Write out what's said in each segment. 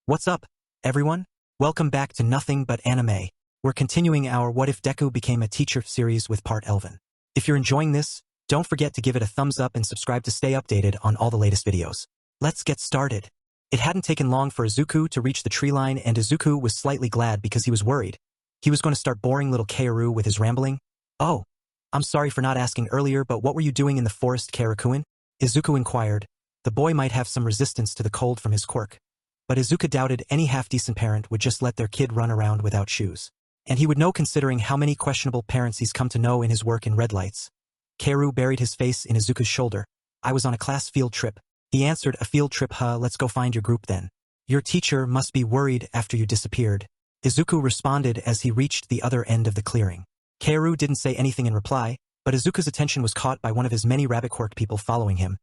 What's up, everyone? Welcome back to Nothing But Anime. We're continuing our What If Deku Became a Teacher series with Part 11. If you're enjoying this, don't forget to give it a thumbs up and subscribe to stay updated on all the latest videos. Let's get started. It hadn't taken long for Izuku to reach the tree line, and Izuku was slightly glad because he was worried. He was going to start boring little Kaoru with his rambling. "Oh, I'm sorry for not asking earlier, but what were you doing in the forest, Kaoru-kun?" Izuku inquired. The boy might have some resistance to the cold from his quirk. But Izuku doubted any half-decent parent would just let their kid run around without shoes. And he would know, considering how many questionable parents he's come to know in his work in red lights. Kaoru buried his face in Izuku's shoulder. "I was on a class field trip." He answered, "A field trip, huh? Let's go find your group then. Your teacher must be worried after you disappeared." Izuku responded as he reached the other end of the clearing. Kaoru didn't say anything in reply, but Izuku's attention was caught by one of his many rabbit quirk people following him.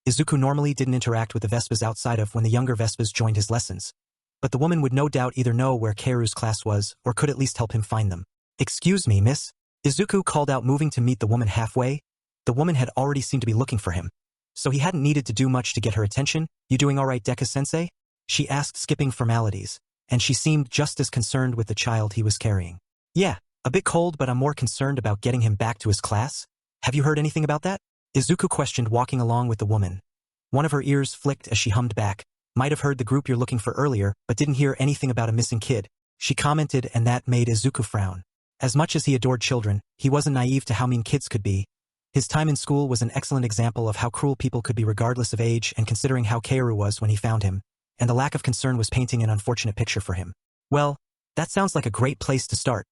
Izuku normally didn't interact with the Vespas outside of when the younger Vespas joined his lessons. But the woman would no doubt either know where Kaoru's class was, or could at least help him find them. "Excuse me, miss?" Izuku called out, moving to meet the woman halfway. The woman had already seemed to be looking for him, so he hadn't needed to do much to get her attention. "You doing all right, Deku-Sensei?" she asked, skipping formalities, and she seemed just as concerned with the child he was carrying. "Yeah, a bit cold, but I'm more concerned about getting him back to his class. Have you heard anything about that?" Izuku questioned, walking along with the woman. One of her ears flicked as she hummed back. "Might have heard the group you're looking for earlier, but didn't hear anything about a missing kid," she commented, and that made Izuku frown. As much as he adored children, he wasn't naive to how mean kids could be. His time in school was an excellent example of how cruel people could be regardless of age, and considering how Kaoru was when he found him, and the lack of concern was painting an unfortunate picture for him. "Well, that sounds like a great place to start.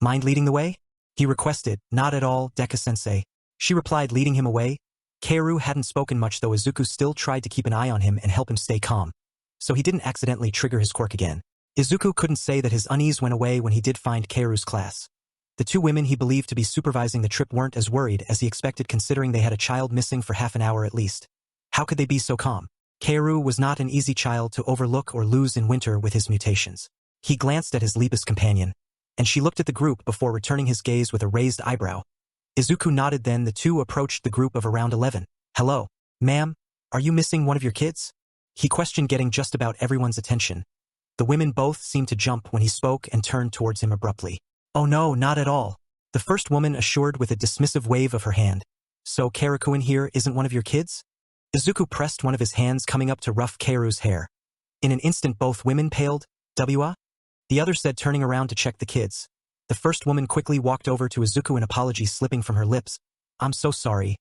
Mind leading the way?" he requested. "Not at all, Deku-Sensei," she replied, leading him away. Kaoru hadn't spoken much, though Izuku still tried to keep an eye on him and help him stay calm, so he didn't accidentally trigger his quirk again. Izuku couldn't say that his unease went away when he did find Kaoru's class. The two women he believed to be supervising the trip weren't as worried as he expected, considering they had a child missing for half an hour at least. How could they be so calm? Kaoru was not an easy child to overlook or lose in winter with his mutations. He glanced at his Lepus companion, and she looked at the group before returning his gaze with a raised eyebrow. Izuku nodded, then the two approached the group of around 11. "Hello, ma'am, are you missing one of your kids?" he questioned, getting just about everyone's attention. The women both seemed to jump when he spoke and turned towards him abruptly. "Oh no, not at all," the first woman assured with a dismissive wave of her hand. "So Kaoru-kun here isn't one of your kids?" Izuku pressed one of his hands, coming up to rough Kaoru's hair. In an instant both women paled. "Wha?" the other said, turning around to check the kids. The first woman quickly walked over to Izuku, an apology slipping from her lips. "I'm so sorry.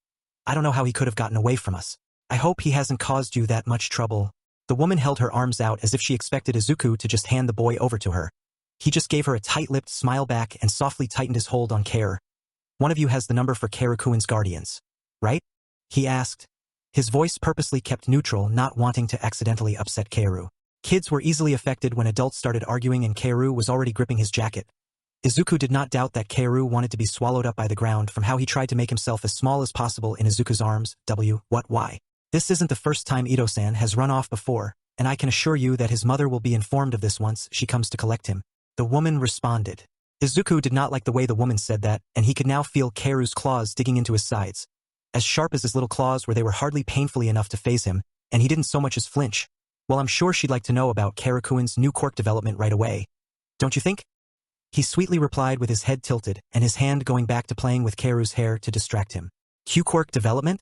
I don't know how he could have gotten away from us. I hope he hasn't caused you that much trouble." The woman held her arms out as if she expected Izuku to just hand the boy over to her. He just gave her a tight-lipped smile back and softly tightened his hold on Kaoru. "One of you has the number for Kaoru-kun's guardians, right?" he asked. His voice purposely kept neutral, not wanting to accidentally upset Kaoru. Kids were easily affected when adults started arguing, and Kaoru was already gripping his jacket. Izuku did not doubt that Kaoru wanted to be swallowed up by the ground from how he tried to make himself as small as possible in Izuku's arms. Why? This isn't the first time Ito-san has run off before, and I can assure you that his mother will be informed of this once she comes to collect him," the woman responded. Izuku did not like the way the woman said that, and he could now feel Kaoru's claws digging into his sides. As sharp as his little claws were, they were hardly painfully enough to faze him, and he didn't so much as flinch. "Well, I'm sure she'd like to know about Kaoru-kun's new quirk development right away. Don't you think?" he sweetly replied, with his head tilted and his hand going back to playing with Kaoru's hair to distract him. "Q-quirk development?"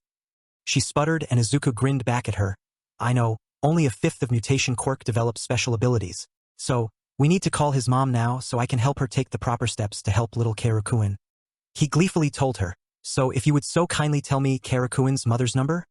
she sputtered, and Izuku grinned back at her. "I know, only a fifth of mutation quirk develops special abilities. So, we need to call his mom now so I can help her take the proper steps to help little Kaoru-kun," he gleefully told her. "So if you would so kindly tell me Kaoru-kun's mother's number?"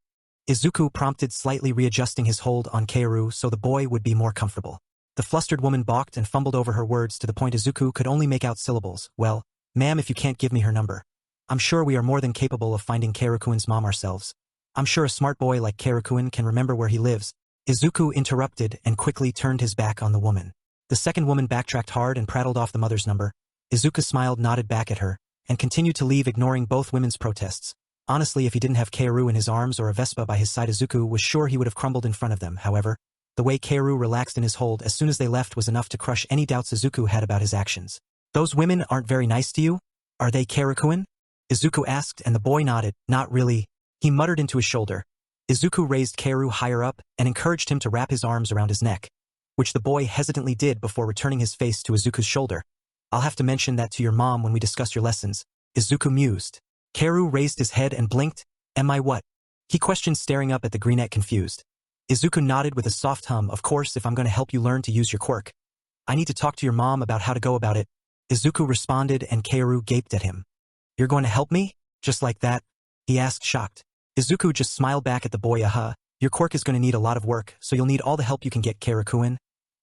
Izuku prompted, slightly readjusting his hold on Kaoru so the boy would be more comfortable. The flustered woman balked and fumbled over her words to the point Izuku could only make out syllables. "Well, ma'am, if you can't give me her number, I'm sure we are more than capable of finding Kaoru-kun's mom ourselves. I'm sure a smart boy like Kaoru-kun can remember where he lives." Izuku interrupted and quickly turned his back on the woman. The second woman backtracked hard and prattled off the mother's number. Izuku smiled, nodded back at her, and continued to leave, ignoring both women's protests. Honestly, if he didn't have Kaoru in his arms or a Vespa by his side, Izuku was sure he would have crumbled in front of them. However, the way Kaoru relaxed in his hold as soon as they left was enough to crush any doubts Izuku had about his actions. "Those women aren't very nice to you, are they, Kaoru-kun?" Izuku asked, and the boy nodded. "Not really," he muttered into his shoulder. Izuku raised Kaoru higher up and encouraged him to wrap his arms around his neck. which the boy hesitantly did before returning his face to Izuku's shoulder. I'll have to mention that to your mom when we discuss your lessons, Izuku mused. Kaoru raised his head and blinked. Am I what? He questioned, staring up at the greenette confused. Izuku nodded with a soft hum. Of course, if I'm going to help you learn to use your quirk. I need to talk to your mom about how to go about it, Izuku responded, and Kaoru gaped at him. You're going to help me? Just like that? He asked, shocked. Izuku just smiled back at the boy. Your quirk is going to need a lot of work, so you'll need all the help you can get, Kaoru-kun.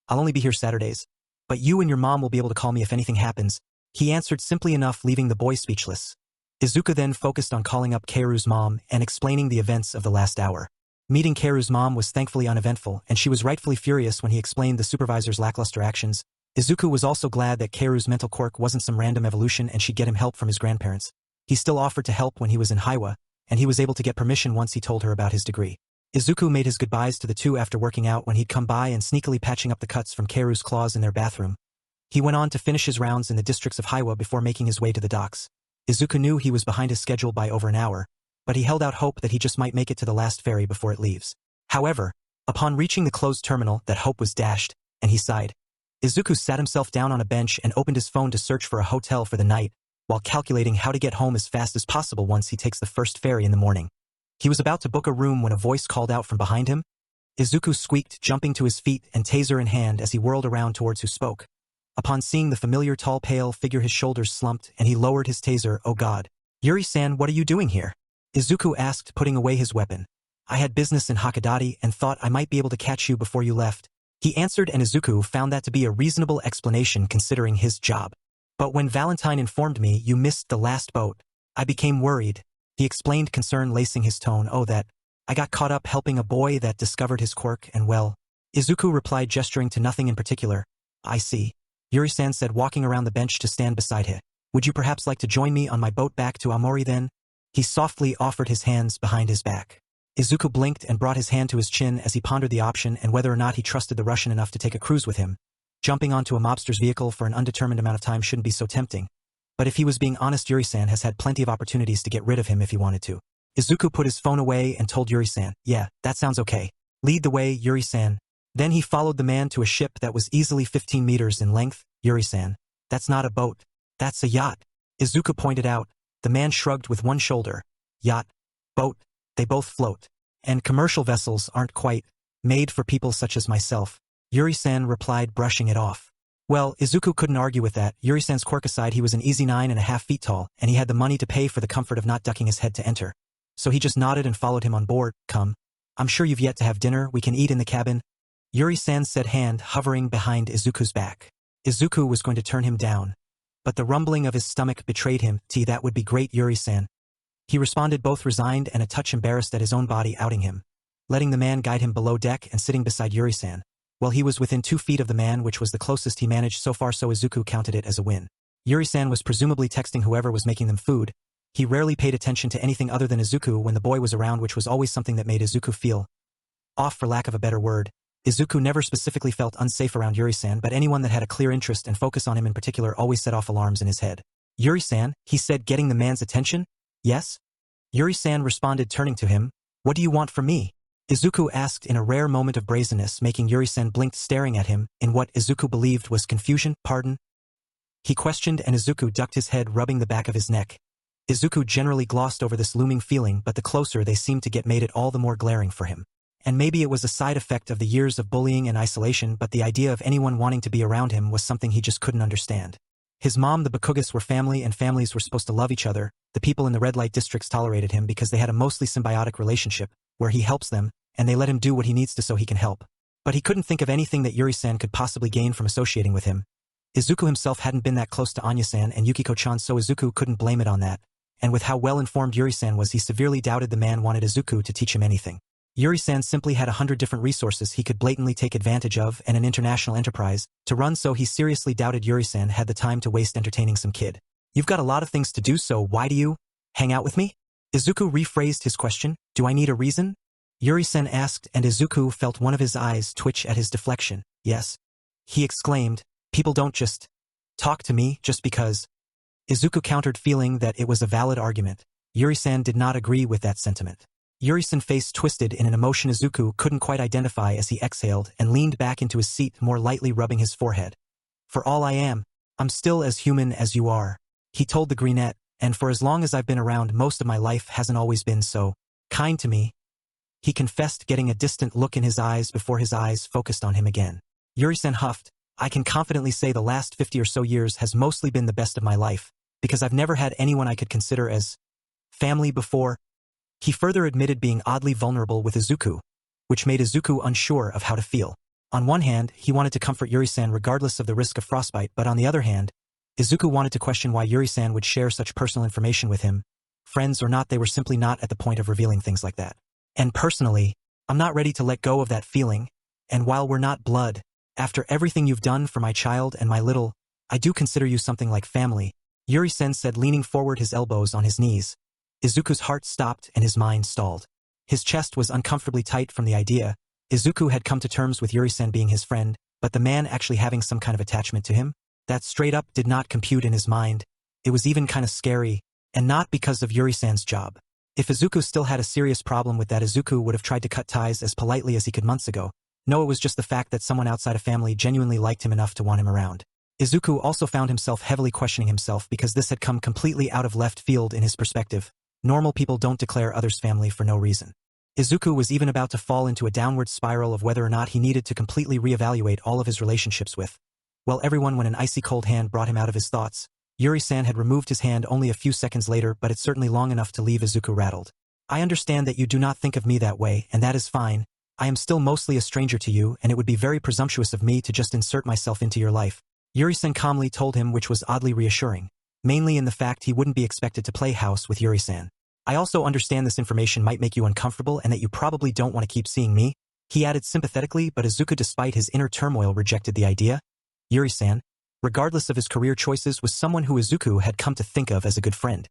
I'll only be here Saturdays. But you and your mom will be able to call me if anything happens, he answered simply enough, leaving the boy speechless. Izuku then focused on calling up Kaoru's mom and explaining the events of the last hour. Meeting Kaoru's mom was thankfully uneventful, and she was rightfully furious when he explained the supervisor's lackluster actions. Izuku was also glad that Kaoru's mental quirk wasn't some random evolution and she'd get him help from his grandparents. He still offered to help when he was in Haiwa, and he was able to get permission once he told her about his degree. Izuku made his goodbyes to the two after working out when he'd come by and sneakily patching up the cuts from Kaoru's claws in their bathroom. He went on to finish his rounds in the districts of Haiwa before making his way to the docks. Izuku knew he was behind his schedule by over an hour, but he held out hope that he just might make it to the last ferry before it leaves. However, upon reaching the closed terminal, that hope was dashed, and he sighed. Izuku sat himself down on a bench and opened his phone to search for a hotel for the night, while calculating how to get home as fast as possible once he takes the first ferry in the morning. He was about to book a room when a voice called out from behind him. Izuku squeaked, jumping to his feet and taser in hand as he whirled around towards who spoke. Upon seeing the familiar tall pale figure, his shoulders slumped and he lowered his taser. Oh God. Yuri-san, what are you doing here? Izuku asked, putting away his weapon. I had business in Hakodate and thought I might be able to catch you before you left, he answered, and Izuku found that to be a reasonable explanation considering his job. But when Valentine informed me you missed the last boat, I became worried, he explained, concern lacing his tone. Oh, that. I got caught up helping a boy that discovered his quirk and well. Izuku replied, gesturing to nothing in particular. I see. Yuri-san said, walking around the bench to stand beside him. Would you perhaps like to join me on my boat back to Aomori then? He softly offered his hands behind his back. Izuku blinked and brought his hand to his chin as he pondered the option and whether or not he trusted the Russian enough to take a cruise with him. Jumping onto a mobster's vehicle for an undetermined amount of time shouldn't be so tempting. But if he was being honest, Yuri-san has had plenty of opportunities to get rid of him if he wanted to. Izuku put his phone away and told Yuri-san, yeah, that sounds okay. Lead the way, Yuri-san. Then he followed the man to a ship that was easily 15 meters in length. Yuri-san, that's not a boat. That's a yacht. Izuku pointed out. The man shrugged with one shoulder. Yacht. Boat. They both float. And commercial vessels aren't quite made for people such as myself, Yuri-san replied, brushing it off. Well, Izuku couldn't argue with that. Yuri-san's quirk aside, he was an easy 9.5 feet tall, and he had the money to pay for the comfort of not ducking his head to enter. So he just nodded and followed him on board. Come. I'm sure you've yet to have dinner. We can eat in the cabin. Yuri-san said, hand hovering behind Izuku's back. Izuku was going to turn him down, but the rumbling of his stomach betrayed him. That would be great, Yuri-san. He responded, both resigned and a touch embarrassed at his own body outing him. Letting the man guide him below deck and sitting beside Yuri-san. Well, he was within 2 feet of the man, which was the closest he managed so far, so Izuku counted it as a win. Yuri-san was presumably texting whoever was making them food. He rarely paid attention to anything other than Izuku when the boy was around, which was always something that made Izuku feel off, for lack of a better word. Izuku never specifically felt unsafe around Yuri-san, but anyone that had a clear interest and focus on him in particular always set off alarms in his head. Yuri-san, he said, getting the man's attention. Yes? Yuri-san responded, turning to him. What do you want from me? Izuku asked in a rare moment of brazenness, making Yuri-san blink, staring at him in what Izuku believed was confusion. Pardon? He questioned, and Izuku ducked his head, rubbing the back of his neck. Izuku generally glossed over this looming feeling, but the closer they seemed to get made it all the more glaring for him. And maybe it was a side effect of the years of bullying and isolation, but the idea of anyone wanting to be around him was something he just couldn't understand. His mom, the Bakugas, were family, and families were supposed to love each other. The people in the red light districts tolerated him because they had a mostly symbiotic relationship, where he helps them, and they let him do what he needs to so he can help. But he couldn't think of anything that Yuri-san could possibly gain from associating with him. Izuku himself hadn't been that close to Anya-san and Yukiko-chan, so Izuku couldn't blame it on that. And with how well-informed Yuri-san was, he severely doubted the man wanted Izuku to teach him anything. Yuri-san simply had 100 different resources he could blatantly take advantage of and an international enterprise to run, so he seriously doubted Yuri-san had the time to waste entertaining some kid. You've got a lot of things to do, so why do you hang out with me? Izuku rephrased his question. Do I need a reason? Yuri-san asked, and Izuku felt one of his eyes twitch at his deflection. Yes. He exclaimed, people don't just talk to me just because. Izuku countered, feeling that it was a valid argument. Yuri-san did not agree with that sentiment. Yuri-san's face twisted in an emotion Izuku couldn't quite identify as he exhaled and leaned back into his seat, more lightly rubbing his forehead. For all I am, I'm still as human as you are, he told the brunette, and for as long as I've been around, most of my life hasn't always been so kind to me, he confessed, getting a distant look in his eyes before his eyes focused on him again. Yuri-san huffed, I can confidently say the last 50 or so years has mostly been the best of my life, because I've never had anyone I could consider as family before. He further admitted being oddly vulnerable with Izuku, which made Izuku unsure of how to feel. On one hand, he wanted to comfort Yuri-san regardless of the risk of frostbite, but on the other hand, Izuku wanted to question why Yuri-san would share such personal information with him. Friends or not, they were simply not at the point of revealing things like that. And personally, I'm not ready to let go of that feeling, and while we're not blood, after everything you've done for my child and my little, I do consider you something like family, Yuri-san said, leaning forward, his elbows on his knees. Izuku's heart stopped and his mind stalled. His chest was uncomfortably tight from the idea. Izuku had come to terms with Yuri-san being his friend, but the man actually having some kind of attachment to him? That straight up did not compute in his mind. It was even kind of scary, and not because of Yuri-san's job. If Izuku still had a serious problem with that, Izuku would have tried to cut ties as politely as he could months ago. No, it was just the fact that someone outside of family genuinely liked him enough to want him around. Izuku also found himself heavily questioning himself because this had come completely out of left field in his perspective. Normal people don't declare others family for no reason. Izuku was even about to fall into a downward spiral of whether or not he needed to completely reevaluate all of his relationships with. Well, everyone, when an icy cold hand brought him out of his thoughts. Yuri-san had removed his hand only a few seconds later, but it's certainly long enough to leave Izuku rattled. I understand that you do not think of me that way, and that is fine. I am still mostly a stranger to you, and it would be very presumptuous of me to just insert myself into your life, Yuri-san calmly told him, which was oddly reassuring. Mainly in the fact he wouldn't be expected to play house with Yuri-san. I also understand this information might make you uncomfortable and that you probably don't want to keep seeing me, he added sympathetically, but Izuku, despite his inner turmoil, rejected the idea. Yuri-san, regardless of his career choices, was someone who Izuku had come to think of as a good friend.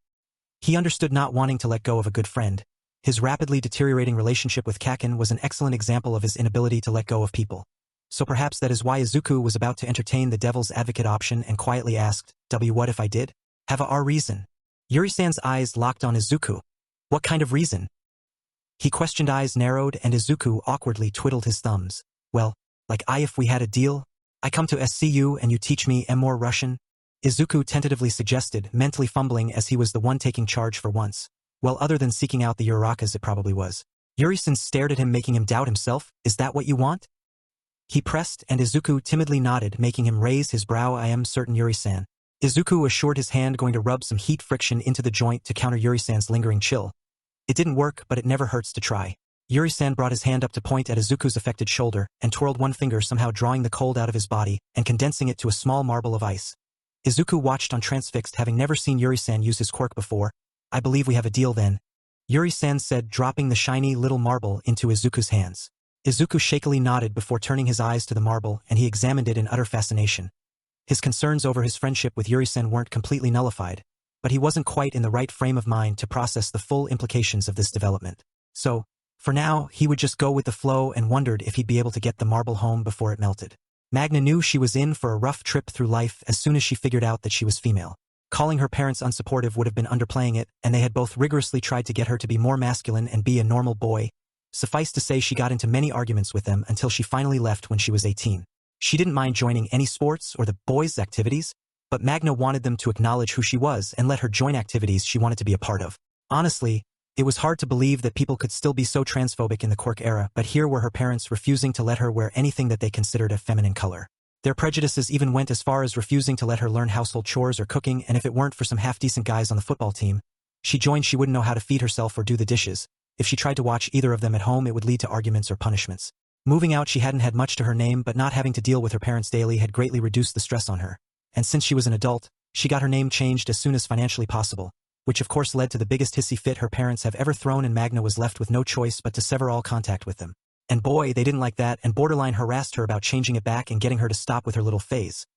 He understood not wanting to let go of a good friend. His rapidly deteriorating relationship with Kaken was an excellent example of his inability to let go of people. So perhaps that is why Izuku was about to entertain the devil's advocate option and quietly asked, what if I did? Have a reason? Yuri-san's eyes locked on Izuku. What kind of reason? He questioned, eyes narrowed, and Izuku awkwardly twiddled his thumbs. Well, like if we had a deal? I come to see you and you teach me more Russian? Izuku tentatively suggested, mentally fumbling as he was the one taking charge for once. Well, other than seeking out the Urakas, it probably was. Yuri-san stared at him, making him doubt himself. Is that what you want? He pressed, and Izuku timidly nodded, making him raise his brow. I am certain, Yuri-san. Izuku assured, his hand going to rub some heat friction into the joint to counter Yuri-san's lingering chill. It didn't work, but it never hurts to try. Yuri-san brought his hand up to point at Izuku's affected shoulder and twirled one finger, somehow drawing the cold out of his body and condensing it to a small marble of ice. Izuku watched on transfixed, having never seen Yuri-san use his quirk before. I believe we have a deal then, Yuri-san said, dropping the shiny little marble into Izuku's hands. Izuku shakily nodded before turning his eyes to the marble, and he examined it in utter fascination. His concerns over his friendship with Yuri-san weren't completely nullified, but he wasn't quite in the right frame of mind to process the full implications of this development. So, for now, he would just go with the flow and wondered if he'd be able to get the marble home before it melted. Magna knew she was in for a rough trip through life as soon as she figured out that she was female. Calling her parents unsupportive would have been underplaying it, and they had both rigorously tried to get her to be more masculine and be a normal boy. Suffice to say, she got into many arguments with them until she finally left when she was 18. She didn't mind joining any sports or the boys' activities, but Magna wanted them to acknowledge who she was and let her join activities she wanted to be a part of. Honestly, it was hard to believe that people could still be so transphobic in the quirk era, but here were her parents refusing to let her wear anything that they considered a feminine color. Their prejudices even went as far as refusing to let her learn household chores or cooking, and if it weren't for some half-decent guys on the football team she joined, she wouldn't know how to feed herself or do the dishes. If she tried to watch either of them at home, it would lead to arguments or punishments. Moving out, she hadn't had much to her name, but not having to deal with her parents daily had greatly reduced the stress on her. And since she was an adult, she got her name changed as soon as financially possible, which of course led to the biggest hissy fit her parents have ever thrown, and Magna was left with no choice but to sever all contact with them. And boy, they didn't like that and borderline harassed her about changing it back and getting her to stop with her little phase.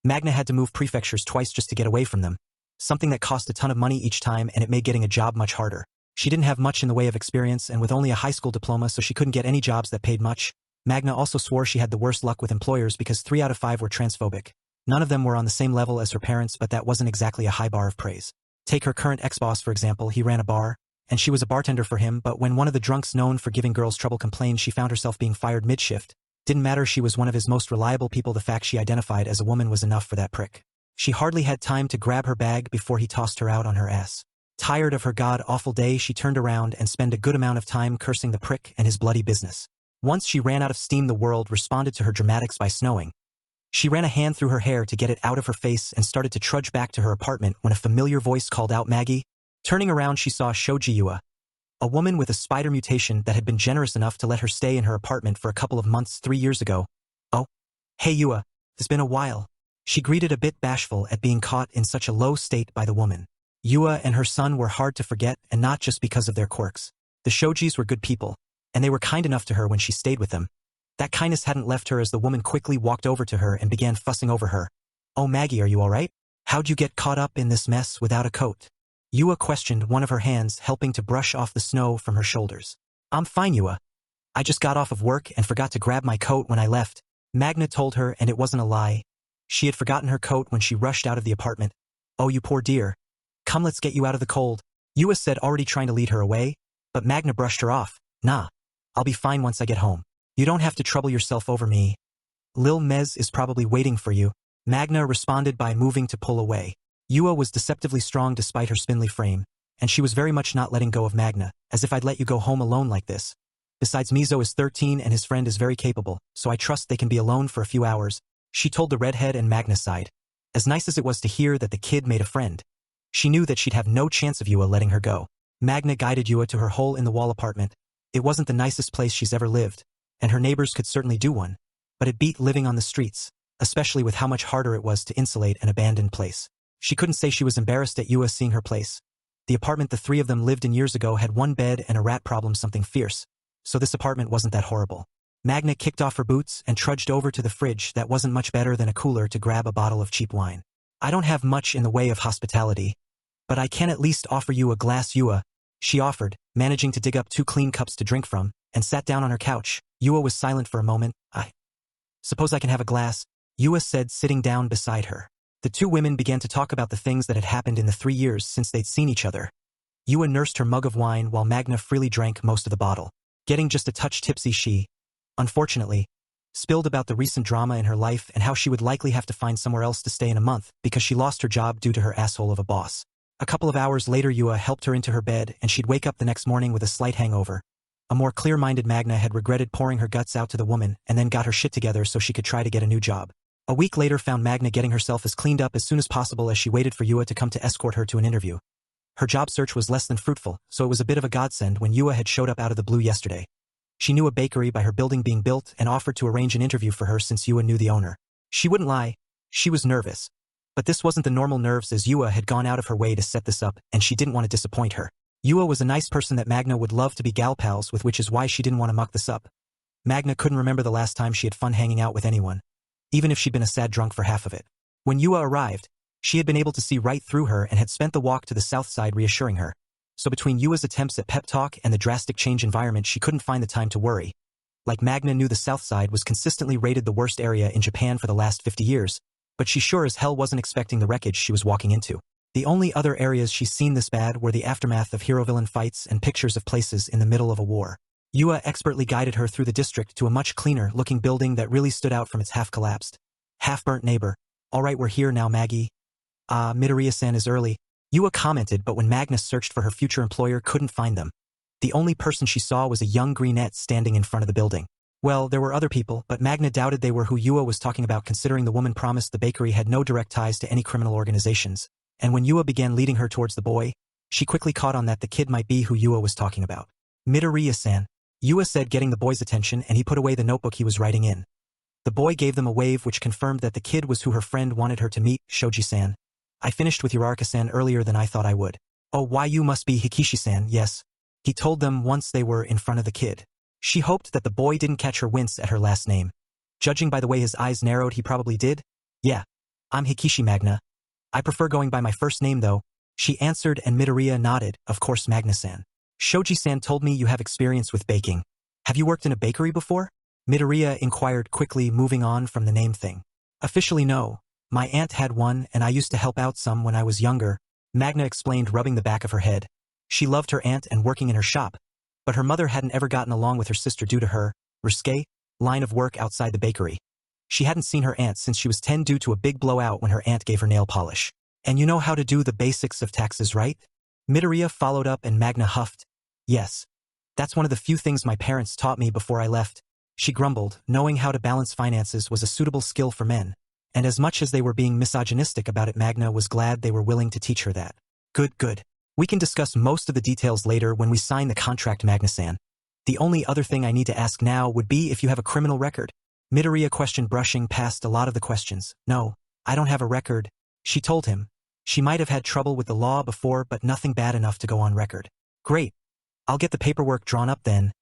Magna had to move prefectures twice just to get away from them, something that cost a ton of money each time, and it made getting a job much harder. She didn't have much in the way of experience and with only a high school diploma, so she couldn't get any jobs that paid much. Magna also swore she had the worst luck with employers because 3 out of 5 were transphobic. None of them were on the same level as her parents, but that wasn't exactly a high bar of praise. Take her current ex-boss, for example. He ran a bar, and she was a bartender for him, but when one of the drunks known for giving girls trouble complained she found herself being fired mid-shift. Didn't matter, she was one of his most reliable people. The fact she identified as a woman was enough for that prick. She hardly had time to grab her bag before he tossed her out on her ass. Tired of her god-awful day, she turned around and spent a good amount of time cursing the prick and his bloody business. Once she ran out of steam, the world responded to her dramatics by snowing. She ran a hand through her hair to get it out of her face and started to trudge back to her apartment when a familiar voice called out, "Maggie." Turning around, she saw Shoji Yua, a woman with a spider mutation that had been generous enough to let her stay in her apartment for a couple of months 3 years ago. "Oh, hey Yua, it's been a while." She greeted, a bit bashful at being caught in such a low state by the woman. Yua and her son were hard to forget, and not just because of their quirks. The Shojis were good people, and they were kind enough to her when she stayed with them. That kindness hadn't left her as the woman quickly walked over to her and began fussing over her. "Oh Maggie, are you alright? How'd you get caught up in this mess without a coat?" Yua questioned, one of her hands helping to brush off the snow from her shoulders. "I'm fine, Yua. I just got off of work and forgot to grab my coat when I left," Magna told her, and it wasn't a lie. She had forgotten her coat when she rushed out of the apartment. "Oh, you poor dear. Come, let's get you out of the cold," Yua said, already trying to lead her away, but Magna brushed her off. "Nah, I'll be fine once I get home. You don't have to trouble yourself over me. Lil Mez is probably waiting for you," Magna responded by moving to pull away. Yua was deceptively strong despite her spindly frame, and she was very much not letting go of Magna. "As if I'd let you go home alone like this. Besides, Mizo is 13 and his friend is very capable, so I trust they can be alone for a few hours," she told the redhead, and Magna sighed. As nice as it was to hear that the kid made a friend, she knew that she'd have no chance of Yua letting her go. Magna guided Yua to her hole-in-the-wall apartment. It wasn't the nicest place she's ever lived, and her neighbors could certainly do one, but it beat living on the streets, especially with how much harder it was to insulate an abandoned place. She couldn't say she was embarrassed at Yua seeing her place. The apartment the three of them lived in years ago had one bed and a rat problem, something fierce, so this apartment wasn't that horrible. Magna kicked off her boots and trudged over to the fridge that wasn't much better than a cooler to grab a bottle of cheap wine. "I don't have much in the way of hospitality, but I can at least offer you a glass, Yua," she offered, managing to dig up 2 clean cups to drink from, and sat down on her couch. Yua was silent for a moment. "I suppose I can have a glass," Yua said, sitting down beside her. The two women began to talk about the things that had happened in the 3 years since they'd seen each other. Yua nursed her mug of wine while Magna freely drank most of the bottle. Getting just a touch tipsy, she, unfortunately, spilled about the recent drama in her life and how she would likely have to find somewhere else to stay in a month because she lost her job due to her asshole of a boss. A couple of hours later, Yua helped her into her bed, and she'd wake up the next morning with a slight hangover. A more clear-minded Magna had regretted pouring her guts out to the woman and then got her shit together so she could try to get a new job. A week later found Magna getting herself as cleaned up as soon as possible as she waited for Yua to come to escort her to an interview. Her job search was less than fruitful, so it was a bit of a godsend when Yua had showed up out of the blue yesterday. She knew a bakery by her building being built and offered to arrange an interview for her since Yua knew the owner. She wouldn't lie, she was nervous. But this wasn't the normal nerves, as Yua had gone out of her way to set this up, and she didn't want to disappoint her. Yua was a nice person that Magna would love to be gal pals with, which is why she didn't want to muck this up. Magna couldn't remember the last time she had fun hanging out with anyone, even if she'd been a sad drunk for half of it. When Yua arrived, she had been able to see right through her and had spent the walk to the south side reassuring her. So between Yua's attempts at pep talk and the drastic change environment, she couldn't find the time to worry. Like Magna knew the south side was consistently rated the worst area in Japan for the last 50 years, but she sure as hell wasn't expecting the wreckage she was walking into. The only other areas she's seen this bad were the aftermath of hero-villain fights and pictures of places in the middle of a war. Yua expertly guided her through the district to a much cleaner-looking building that really stood out from its half-collapsed, half-burnt neighbor. "All right, we're here now, Maggie." Midoriya-san is early," Yua commented, but when Magna searched for her future employer, couldn't find them. The only person she saw was a young brunette standing in front of the building. Well, there were other people, but Magna doubted they were who Yua was talking about, considering the woman promised the bakery had no direct ties to any criminal organizations. And when Yua began leading her towards the boy, she quickly caught on that the kid might be who Yua was talking about. "Midoriya-san," Yua said, getting the boy's attention, and he put away the notebook he was writing in. The boy gave them a wave which confirmed that the kid was who her friend wanted her to meet. "Shoji-san, I finished with Uraraka-san earlier than I thought I would." "Oh, why, you must be Hikishi-san." "Yes," he told them once they were in front of the kid. She hoped that the boy didn't catch her wince at her last name. Judging by the way his eyes narrowed, he probably did. "Yeah, I'm Hikishi, Magna. I prefer going by my first name though," she answered, and Midoriya nodded. "Of course, Magna-san. Shoji-san told me you have experience with baking. Have you worked in a bakery before?" Midoriya inquired quickly, moving on from the name thing. "Officially no. My aunt had one and I used to help out some when I was younger," Magna explained, rubbing the back of her head. She loved her aunt and working in her shop, but her mother hadn't ever gotten along with her sister due to her risque line of work outside the bakery. She hadn't seen her aunt since she was 10 due to a big blowout when her aunt gave her nail polish. And you know how to do the basics of taxes, right? Midoriya followed up and Magna huffed. Yes. That's one of the few things my parents taught me before I left. She grumbled, knowing how to balance finances was a suitable skill for men. And as much as they were being misogynistic about it, Magna was glad they were willing to teach her that. Good, good. We can discuss most of the details later when we sign the contract, Magna-san. The only other thing I need to ask now would be if you have a criminal record. Midoriya questioned, brushing past a lot of the questions. No, I don't have a record, she told him. She might have had trouble with the law before, but nothing bad enough to go on record. Great. I'll get the paperwork drawn up then.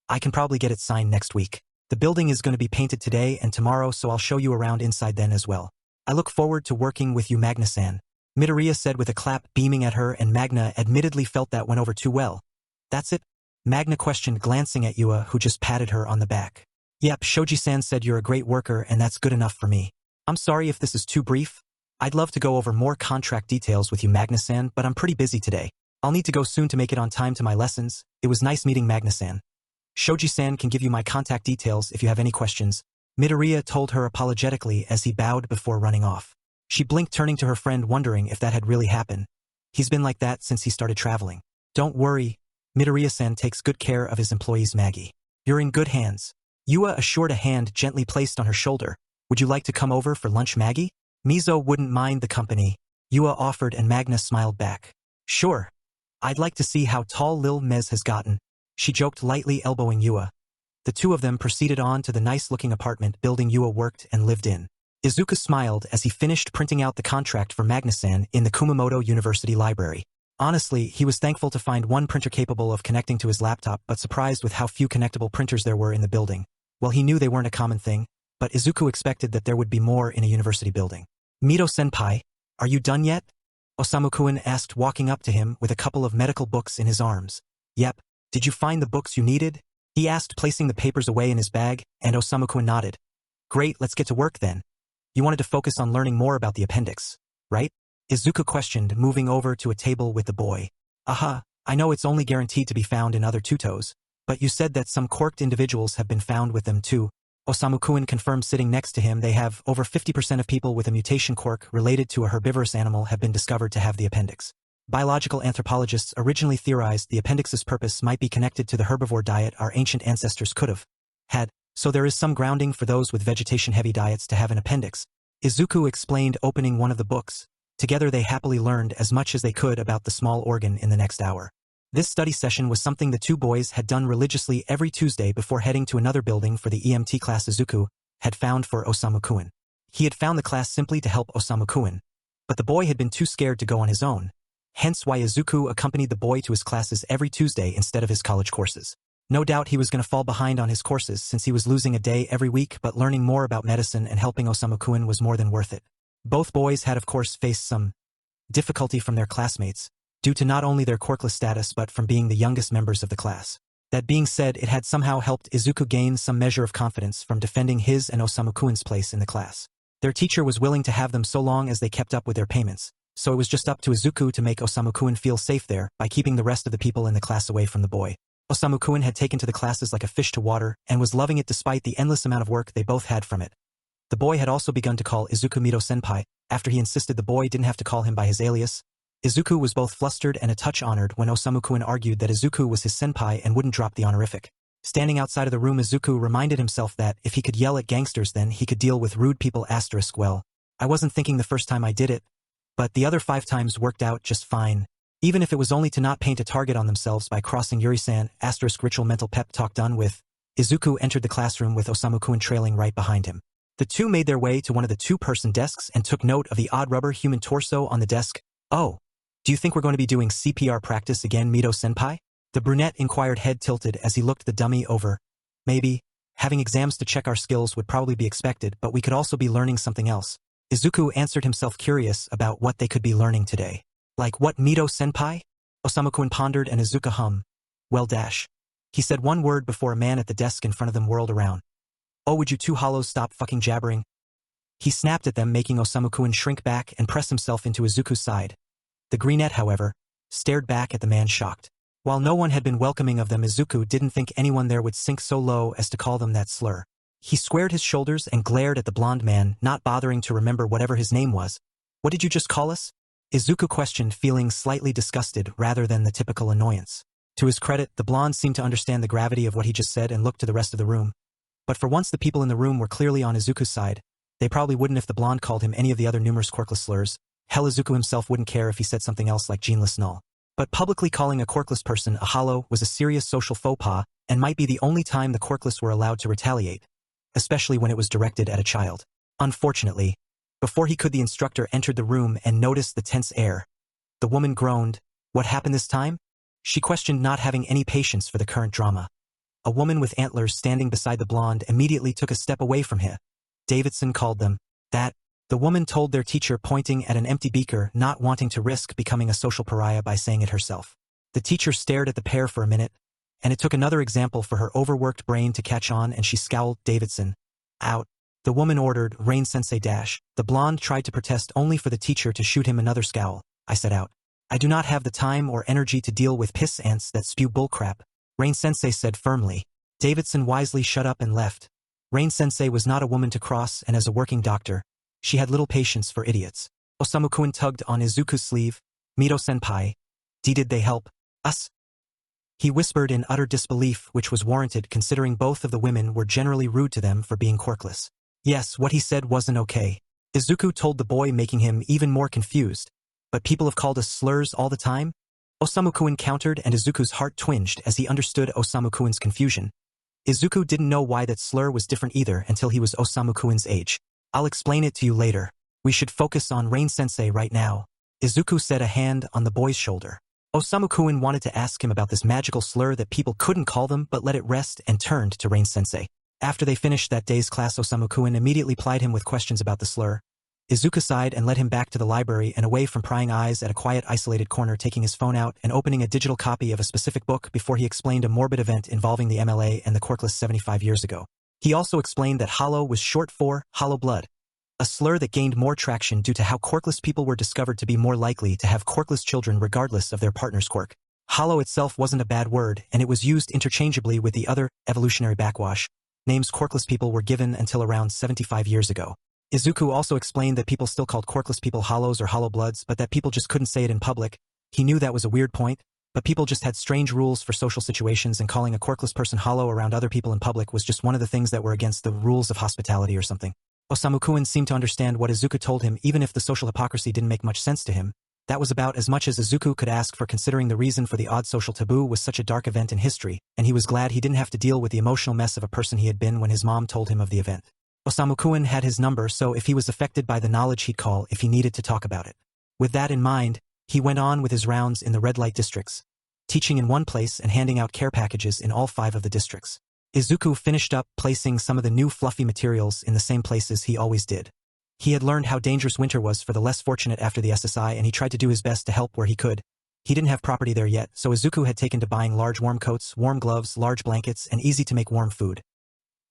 I can probably get it signed next week. The building is going to be painted today and tomorrow, so I'll show you around inside then as well. I look forward to working with you, Magna-san, Midoriya said with a clap, beaming at her, and Magna admittedly felt that went over too well. That's it? Magna questioned, glancing at Yua, who just patted her on the back. Yep, Shoji-san said you're a great worker and that's good enough for me. I'm sorry if this is too brief. I'd love to go over more contract details with you, Magna-san, but I'm pretty busy today. I'll need to go soon to make it on time to my lessons. It was nice meeting Magna-san. Shoji-san can give you my contact details if you have any questions, Midoriya told her apologetically as he bowed before running off. She blinked, turning to her friend, wondering if that had really happened. He's been like that since he started traveling. Don't worry, Midoriya-san takes good care of his employees, Maggie. You're in good hands. Yua assured, a hand gently placed on her shoulder. Would you like to come over for lunch, Maggie? Mizo wouldn't mind the company, Yua offered, and Magna smiled back. Sure. I'd like to see how tall Lil Mez has gotten, she joked, lightly elbowing Yua. The two of them proceeded on to the nice-looking apartment building Yua worked and lived in. Izuku smiled as he finished printing out the contract for Magna-san in the Kumamoto University library. Honestly, he was thankful to find one printer capable of connecting to his laptop, but surprised with how few connectable printers there were in the building. Well, he knew they weren't a common thing, but Izuku expected that there would be more in a university building. Mido-senpai, are you done yet? Osamu-kun asked, walking up to him with a couple of medical books in his arms. Yep. Did you find the books you needed? He asked, placing the papers away in his bag, and Osamu-kun nodded. Great, let's get to work then. You wanted to focus on learning more about the appendix, right? Izuku questioned, moving over to a table with the boy. Aha, I know it's only guaranteed to be found in other tutos, but you said that some quirked individuals have been found with them too. Osamu-kun confirmed, sitting next to him. They have over 50% of people with a mutation quirk related to a herbivorous animal have been discovered to have the appendix. Biological anthropologists originally theorized the appendix's purpose might be connected to the herbivore diet our ancient ancestors could have had, so there is some grounding for those with vegetation-heavy diets to have an appendix, Izuku explained, opening one of the books. Together they happily learned as much as they could about the small organ in the next hour. This study session was something the two boys had done religiously every Tuesday before heading to another building for the EMT class Izuku had found for Osamu-kun. He had found the class simply to help Osamu-kun, but the boy had been too scared to go on his own, hence why Izuku accompanied the boy to his classes every Tuesday instead of his college courses. No doubt he was going to fall behind on his courses since he was losing a day every week, but learning more about medicine and helping Osamu-kun was more than worth it. Both boys had of course faced some difficulty from their classmates, due to not only their quirkless status but from being the youngest members of the class. That being said, it had somehow helped Izuku gain some measure of confidence from defending his and Osamu-kun's place in the class. Their teacher was willing to have them so long as they kept up with their payments, so it was just up to Izuku to make Osamu-kun feel safe there by keeping the rest of the people in the class away from the boy. Osamu-kun had taken to the classes like a fish to water and was loving it despite the endless amount of work they both had from it. The boy had also begun to call Izuku Mido-senpai, after he insisted the boy didn't have to call him by his alias. Izuku was both flustered and a touch honored when Osamu-kun argued that Izuku was his senpai and wouldn't drop the honorific. Standing outside of the room, Izuku reminded himself that if he could yell at gangsters, then he could deal with rude people. Well, I wasn't thinking the first time I did it, but the other 5 times worked out just fine. Even if it was only to not paint a target on themselves by crossing Yuri-san. Ritual mental pep talk done with. Izuku entered the classroom with Osamu-kun trailing right behind him. The two made their way to one of the 2-person desks and took note of the odd rubber human torso on the desk. Oh, do you think we're going to be doing CPR practice again, Mido-senpai? The brunette inquired, head tilted as he looked the dummy over. Maybe. Having exams to check our skills would probably be expected, but we could also be learning something else. Izuku answered himself, curious about what they could be learning today. Like what, Mido-senpai? Osamu-kun pondered and Izuku hummed. Well dash. He said one word before a man at the desk in front of them whirled around. Oh, would you two hollows stop fucking jabbering? He snapped at them, making Osamu-kun shrink back and press himself into Izuku's side. The greenette, however, stared back at the man shocked. While no one had been welcoming of them, Izuku didn't think anyone there would sink so low as to call them that slur. He squared his shoulders and glared at the blonde man, not bothering to remember whatever his name was. "What did you just call us?" Izuku questioned, feeling slightly disgusted rather than the typical annoyance. To his credit, the blonde seemed to understand the gravity of what he just said and looked to the rest of the room. But for once the people in the room were clearly on Izuku's side. They probably wouldn't if the blonde called him any of the other numerous quirkless slurs. Hell, Izuku himself wouldn't care if he said something else like geneless null. But publicly calling a quirkless person a hollow was a serious social faux pas and might be the only time the quirkless were allowed to retaliate, especially when it was directed at a child. Unfortunately, before he could, the instructor entered the room and noticed the tense air. The woman groaned. What happened this time? She questioned, not having any patience for the current drama. A woman with antlers standing beside the blonde immediately took a step away from him. Davidson called them that. The woman told their teacher, pointing at an empty beaker, not wanting to risk becoming a social pariah by saying it herself. The teacher stared at the pair for a minute, and it took another example for her overworked brain to catch on, and she scowled. "Davidson, out." The woman ordered. "Rain-sensei dash." The blonde tried to protest, only for the teacher to shoot him another scowl. "I said out. I do not have the time or energy to deal with piss ants that spew bullcrap," Rain-sensei said firmly. Davidson wisely shut up and left. Rain-sensei was not a woman to cross, and as a working doctor, she had little patience for idiots. Osamu-kun tugged on Izuku's sleeve. "Mido-senpai, did they help us?" He whispered in utter disbelief, which was warranted considering both of the women were generally rude to them for being quirkless. Yes, what he said wasn't okay. Izuku told the boy, making him even more confused. "But people have called us slurs all the time?" Osamu-kun countered, and Izuku's heart twinged as he understood Osamu-kun's confusion. Izuku didn't know why that slur was different either until he was Osamu-kun's age. "I'll explain it to you later. We should focus on Rain-sensei right now," Izuku said, a hand on the boy's shoulder. Osamu-kun wanted to ask him about this magical slur that people couldn't call them, but let it rest and turned to Rain-sensei. After they finished that day's class, Osamu-kun immediately plied him with questions about the slur. Izuku sighed and led him back to the library and away from prying eyes at a quiet, isolated corner, taking his phone out and opening a digital copy of a specific book before he explained a morbid event involving the MLA and the quirkless 75 years ago. He also explained that hollow was short for hollow blood, a slur that gained more traction due to how quirkless people were discovered to be more likely to have quirkless children regardless of their partner's quirk. Hollow itself wasn't a bad word, and it was used interchangeably with the other evolutionary backwash names quirkless people were given until around 75 years ago. Izuku also explained that people still called quirkless people hollows or hollow bloods, but that people just couldn't say it in public. He knew that was a weird point, but people just had strange rules for social situations, and calling a quirkless person hollow around other people in public was just one of the things that were against the rules of hospitality or something. Osamu-kun seemed to understand what Izuku told him, even if the social hypocrisy didn't make much sense to him. That was about as much as Izuku could ask for, considering the reason for the odd social taboo was such a dark event in history, and he was glad he didn't have to deal with the emotional mess of a person he had been when his mom told him of the event. Osamu-kun had his number, so if he was affected by the knowledge, he'd call if he needed to talk about it. With that in mind, he went on with his rounds in the red light districts, teaching in one place and handing out care packages in all 5 of the districts. Izuku finished up placing some of the new fluffy materials in the same places he always did. He had learned how dangerous winter was for the less fortunate after the SSI, and he tried to do his best to help where he could. He didn't have property there yet, so Izuku had taken to buying large warm coats, warm gloves, large blankets, and easy-to-make warm food.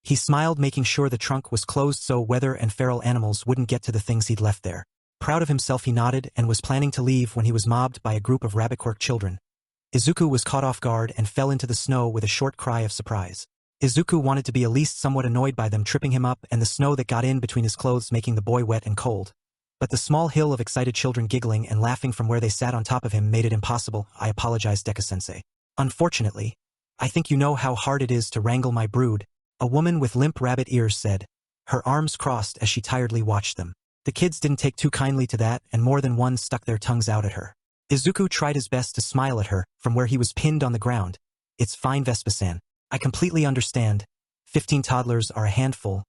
He smiled, making sure the trunk was closed so weather and feral animals wouldn't get to the things he'd left there. Proud of himself, he nodded and was planning to leave when he was mobbed by a group of rabbit quirk children. Izuku was caught off guard and fell into the snow with a short cry of surprise. Izuku wanted to be at least somewhat annoyed by them tripping him up and the snow that got in between his clothes, making the boy wet and cold. But the small hill of excited children giggling and laughing from where they sat on top of him made it impossible. "I apologize, Deku-Sensei. Unfortunately, I think you know how hard it is to wrangle my brood," a woman with limp rabbit ears said, her arms crossed as she tiredly watched them. The kids didn't take too kindly to that, and more than one stuck their tongues out at her. Izuku tried his best to smile at her from where he was pinned on the ground. "It's fine, Vespa-san. I completely understand. 15 toddlers are a handful,"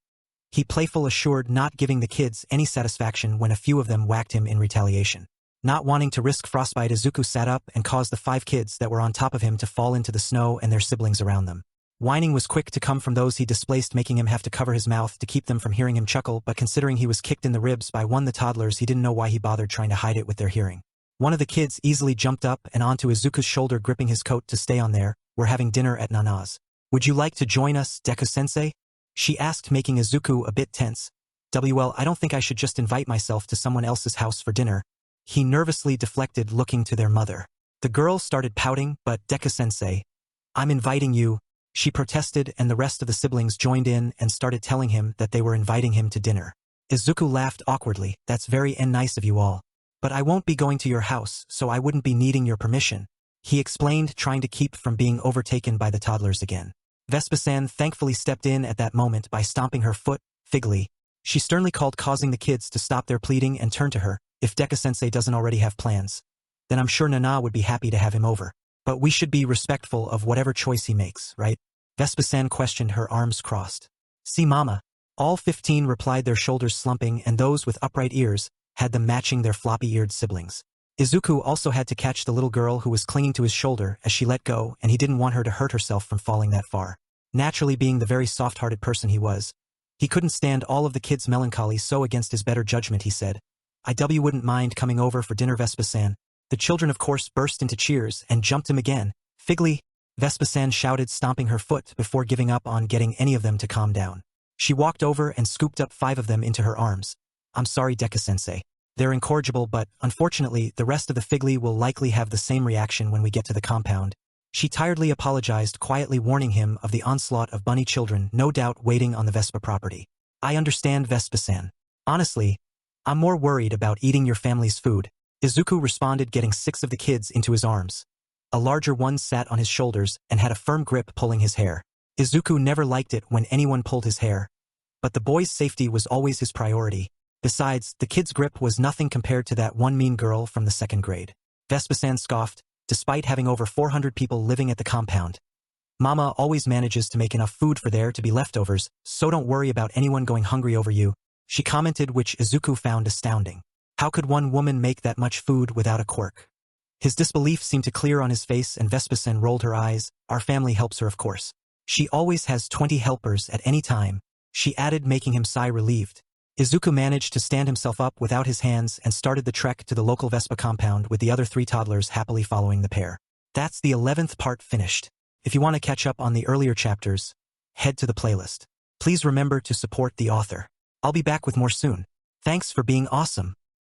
he playful assured, not giving the kids any satisfaction when a few of them whacked him in retaliation. Not wanting to risk frostbite, Izuku sat up and caused the 5 kids that were on top of him to fall into the snow and their siblings around them. Whining was quick to come from those he displaced, making him have to cover his mouth to keep them from hearing him chuckle, but considering he was kicked in the ribs by one of the toddlers, he didn't know why he bothered trying to hide it with their hearing. One of the kids easily jumped up and onto Izuku's shoulder, gripping his coat to stay on there. "We're having dinner at Nana's. Would you like to join us, Deku-Sensei?" she asked, making Izuku a bit tense. "Well, I don't think I should just invite myself to someone else's house for dinner." He nervously deflected, looking to their mother. The girl started pouting, but Deku-Sensei, I'm inviting you, she protested, and the rest of the siblings joined in and started telling him that they were inviting him to dinner. Izuku laughed awkwardly, that's very nice of you all. But I won't be going to your house, so I wouldn't be needing your permission, he explained, trying to keep from being overtaken by the toddlers again. Vespa-san thankfully stepped in at that moment by stomping her foot, Figly. She sternly called, causing the kids to stop their pleading and turn to her. If Deku-Sensei doesn't already have plans, then I'm sure Nana would be happy to have him over. But we should be respectful of whatever choice he makes, right? Vespa-san questioned, her arms crossed. See mama. All 15 replied, their shoulders slumping, and those with upright ears had them matching their floppy-eared siblings. Izuku also had to catch the little girl who was clinging to his shoulder as she let go, and he didn't want her to hurt herself from falling that far. Naturally, being the very soft-hearted person he was, he couldn't stand all of the kids' melancholy, so against his better judgment he said, I wouldn't mind coming over for dinner, Vespa-san. The children of course burst into cheers and jumped him again. Figly, Vespa-san shouted, stomping her foot before giving up on getting any of them to calm down. She walked over and scooped up 5 of them into her arms. I'm sorry, Deku-Sensei. They're incorrigible, but, unfortunately, the rest of the Figly will likely have the same reaction when we get to the compound. She tiredly apologized, quietly warning him of the onslaught of bunny children no doubt waiting on the Vespa property. I understand, Vespa-san. Honestly, I'm more worried about eating your family's food, Izuku responded, getting 6 of the kids into his arms. A larger one sat on his shoulders and had a firm grip, pulling his hair. Izuku never liked it when anyone pulled his hair, but the boy's safety was always his priority. Besides, the kid's grip was nothing compared to that one mean girl from the 2nd grade. Vespa-san scoffed, despite having over 400 people living at the compound. Mama always manages to make enough food for there to be leftovers, so don't worry about anyone going hungry over you, she commented, which Izuku found astounding. How could one woman make that much food without a quirk? His disbelief seemed to clear on his face, and Vespa-san rolled her eyes. Our family helps her, of course. She always has 20 helpers at any time, she added, making him sigh relieved. Izuku managed to stand himself up without his hands and started the trek to the local Vespa compound, with the other 3 toddlers happily following the pair. That's the 11th part finished. If you want to catch up on the earlier chapters, head to the playlist. Please remember to support the author. I'll be back with more soon. Thanks for being awesome.